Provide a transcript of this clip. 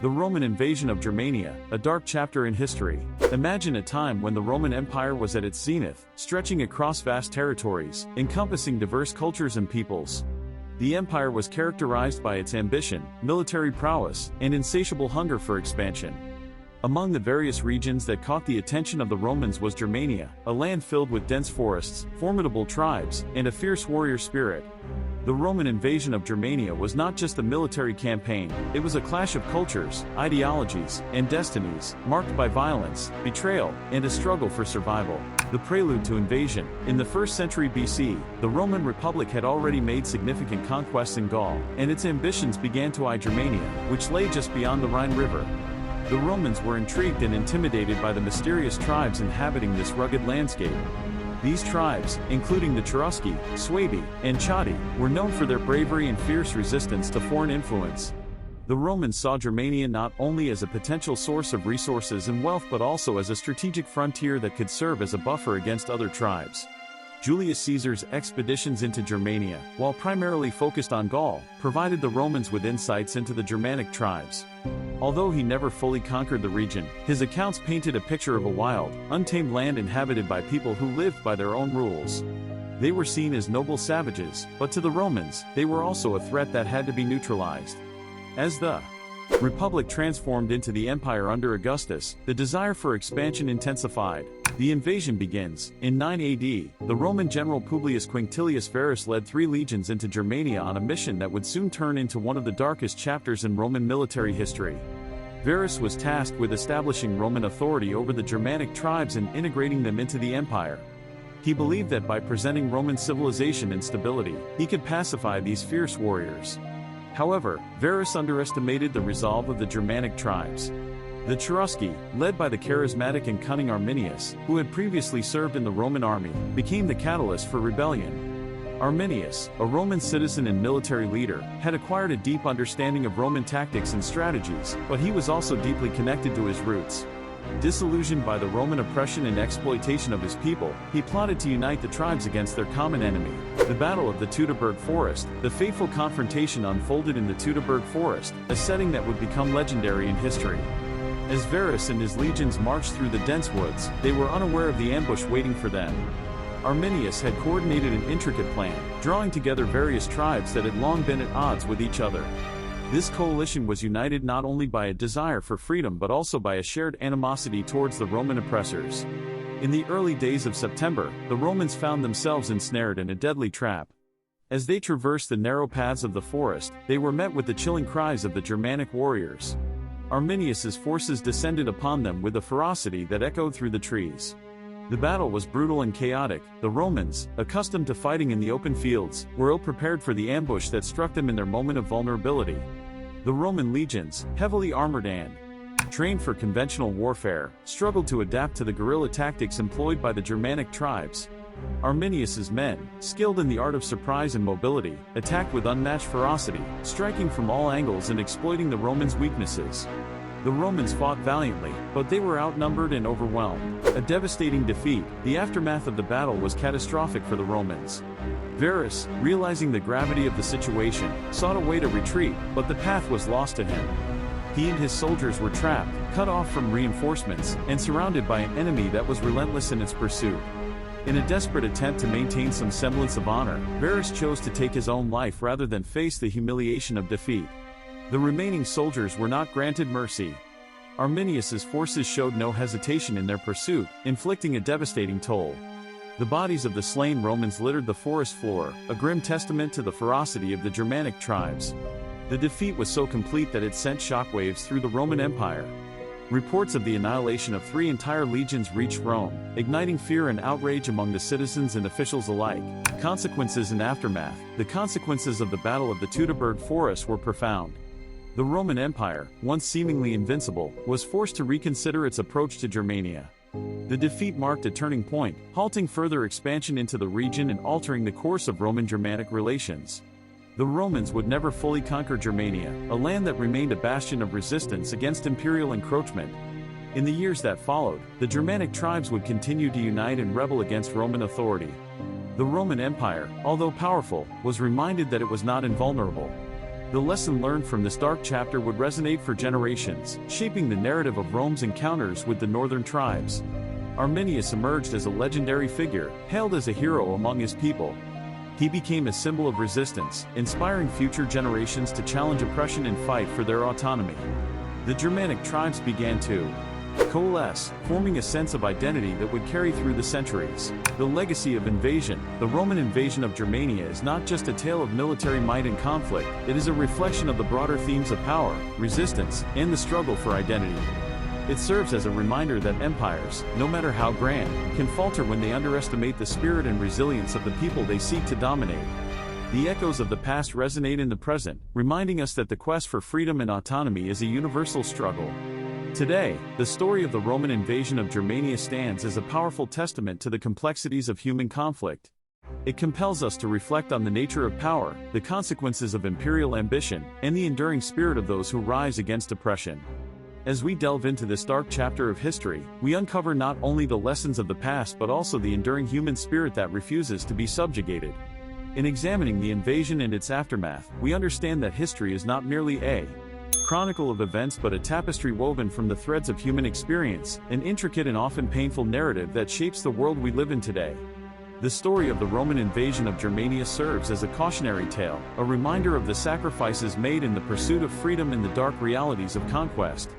The Roman invasion of Germania, a dark chapter in history. Imagine a time when the Roman Empire was at its zenith, stretching across vast territories, encompassing diverse cultures and peoples. The empire was characterized by its ambition, military prowess, and insatiable hunger for expansion. Among the various regions that caught the attention of the Romans was Germania, a land filled with dense forests, formidable tribes, and a fierce warrior spirit. The Roman invasion of Germania was not just a military campaign, it was a clash of cultures, ideologies, and destinies, marked by violence, betrayal, and a struggle for survival. The prelude to invasion. In the 1st century BC, the Roman Republic had already made significant conquests in Gaul, and its ambitions began to eye Germania, which lay just beyond the Rhine River. The Romans were intrigued and intimidated by the mysterious tribes inhabiting this rugged landscape. These tribes, including the Cherusci, Suebi, and Chatti, were known for their bravery and fierce resistance to foreign influence. The Romans saw Germania not only as a potential source of resources and wealth but also as a strategic frontier that could serve as a buffer against other tribes. Julius Caesar's expeditions into Germania, while primarily focused on Gaul, provided the Romans with insights into the Germanic tribes. Although he never fully conquered the region, his accounts painted a picture of a wild, untamed land inhabited by people who lived by their own rules. They were seen as noble savages, but to the Romans, they were also a threat that had to be neutralized. As the Republic transformed into the empire under Augustus, the desire for expansion intensified. The invasion begins. In 9 AD, the Roman general Publius Quinctilius Varus led 3 legions into Germania on a mission that would soon turn into one of the darkest chapters in Roman military history. Varus was tasked with establishing Roman authority over the Germanic tribes and integrating them into the empire. He believed that by presenting Roman civilization and stability, he could pacify these fierce warriors. However, Varus underestimated the resolve of the Germanic tribes. The Cherusci, led by the charismatic and cunning Arminius, who had previously served in the Roman army, became the catalyst for rebellion. Arminius, a Roman citizen and military leader, had acquired a deep understanding of Roman tactics and strategies, but he was also deeply connected to his roots. Disillusioned by the Roman oppression and exploitation of his people, he plotted to unite the tribes against their common enemy. The Battle of the Teutoburg Forest, the fateful confrontation unfolded in the Teutoburg Forest, a setting that would become legendary in history. As Varus and his legions marched through the dense woods, they were unaware of the ambush waiting for them. Arminius had coordinated an intricate plan, drawing together various tribes that had long been at odds with each other. This coalition was united not only by a desire for freedom but also by a shared animosity towards the Roman oppressors. In the early days of September, the Romans found themselves ensnared in a deadly trap. As they traversed the narrow paths of the forest, they were met with the chilling cries of the Germanic warriors. Arminius's forces descended upon them with a ferocity that echoed through the trees. The battle was brutal and chaotic. The Romans, accustomed to fighting in the open fields, were ill-prepared for the ambush that struck them in their moment of vulnerability. The Roman legions, heavily armored and trained for conventional warfare, struggled to adapt to the guerrilla tactics employed by the Germanic tribes. Arminius's men, skilled in the art of surprise and mobility, attacked with unmatched ferocity, striking from all angles and exploiting the Romans' weaknesses. The Romans fought valiantly, but they were outnumbered and overwhelmed. A devastating defeat, the aftermath of the battle was catastrophic for the Romans. Varus, realizing the gravity of the situation, sought a way to retreat, but the path was lost to him. He and his soldiers were trapped, cut off from reinforcements, and surrounded by an enemy that was relentless in its pursuit. In a desperate attempt to maintain some semblance of honor, Varus chose to take his own life rather than face the humiliation of defeat. The remaining soldiers were not granted mercy. Arminius's forces showed no hesitation in their pursuit, inflicting a devastating toll. The bodies of the slain Romans littered the forest floor, a grim testament to the ferocity of the Germanic tribes. The defeat was so complete that it sent shockwaves through the Roman Empire. Reports of the annihilation of 3 entire legions reached Rome, igniting fear and outrage among the citizens and officials alike. Consequences and aftermath. The consequences of the Battle of the Teutoburg Forest were profound. The Roman Empire, once seemingly invincible, was forced to reconsider its approach to Germania. The defeat marked a turning point, halting further expansion into the region and altering the course of Roman-Germanic relations. The Romans would never fully conquer Germania, a land that remained a bastion of resistance against imperial encroachment. In the years that followed, the Germanic tribes would continue to unite and rebel against Roman authority. The Roman Empire, although powerful, was reminded that it was not invulnerable. The lesson learned from this dark chapter would resonate for generations, shaping the narrative of Rome's encounters with the northern tribes. Arminius emerged as a legendary figure, hailed as a hero among his people. He became a symbol of resistance, inspiring future generations to challenge oppression and fight for their autonomy. The Germanic tribes began to coalesce, forming a sense of identity that would carry through the centuries. The legacy of invasion. The Roman invasion of Germania is not just a tale of military might and conflict, it is a reflection of the broader themes of power, resistance, and the struggle for identity. It serves as a reminder that empires, no matter how grand, can falter when they underestimate the spirit and resilience of the people they seek to dominate. The echoes of the past resonate in the present, reminding us that the quest for freedom and autonomy is a universal struggle. Today, the story of the Roman invasion of Germania stands as a powerful testament to the complexities of human conflict. It compels us to reflect on the nature of power, the consequences of imperial ambition, and the enduring spirit of those who rise against oppression. As we delve into this dark chapter of history, we uncover not only the lessons of the past but also the enduring human spirit that refuses to be subjugated. In examining the invasion and its aftermath, we understand that history is not merely a chronicle of events but a tapestry woven from the threads of human experience, an intricate and often painful narrative that shapes the world we live in today. The story of the Roman invasion of Germania serves as a cautionary tale, a reminder of the sacrifices made in the pursuit of freedom and the dark realities of conquest.